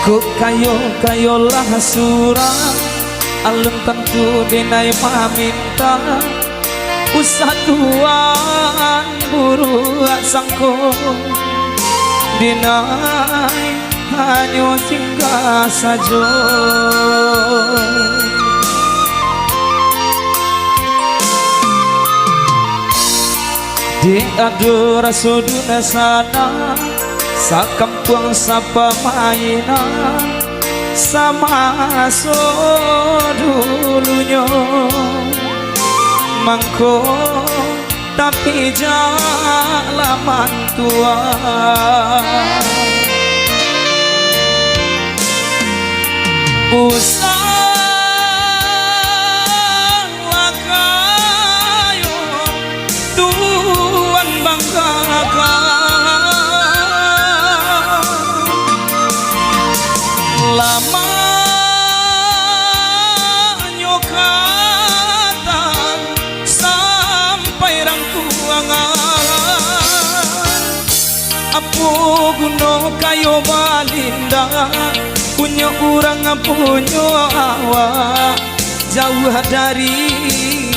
Ku kayo lah surang alun tentu dinai maminta usah tuan buru sangko dinai hanya singgah saja. Di adu rasuduna sana sakampung sapa mainan sama so dulunya mangko tapi jalaman tua usah kayo tuan banggakan lama nyokatan sampai rangkuangan apo guno kayo balinda punya orang punya awak jauh dari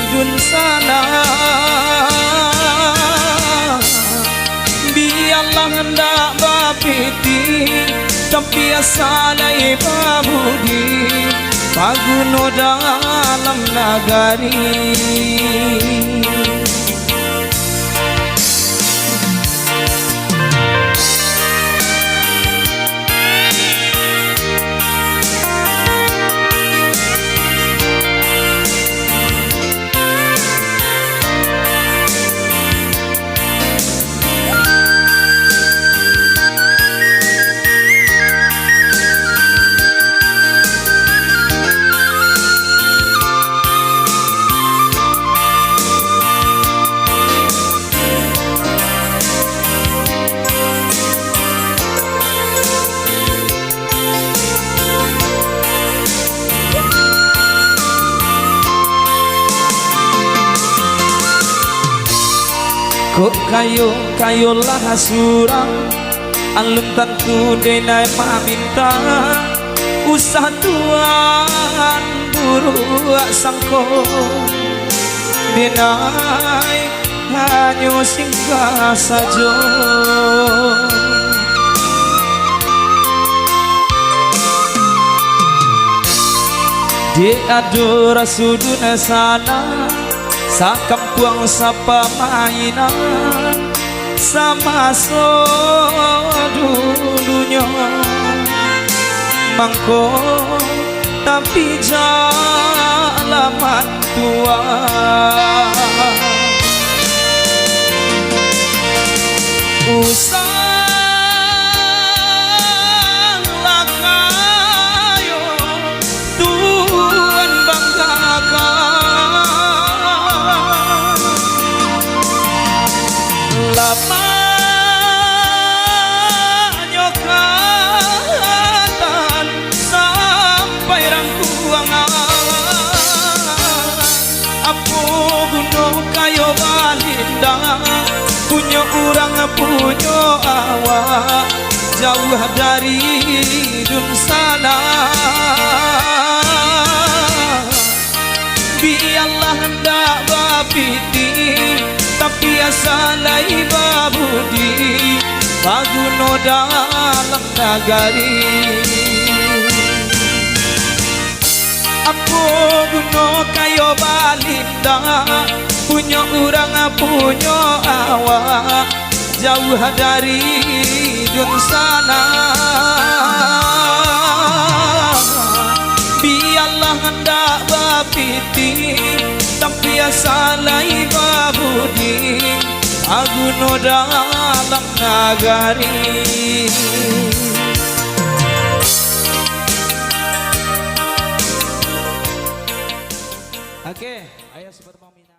dun sana biarlah hendak bapiti tapi asalai pabudi paguno dalam nagari. Kok kayo lah surang alun tentu denai maminta usah tuan buru sangko denai hanya singgah saja. Di adu rasuduna sana sakampung sapa mainan sama so dulunya mangko tapi jalaman tua usah kayo tuan banggakan lama nyokatan sampai rangkuangan apo guno kayo balinda punya orang punya awak jauh dari dun sana biarlah hendak bapiti tapi asalai babudi paguno dalam nagari. Aku guno kayo balinda punya orang punya awak jauh dari dun sana biarlah hendak bapiti tapi asalai babudi aguno dalam nagari. Oke, ayo seperti mau minat.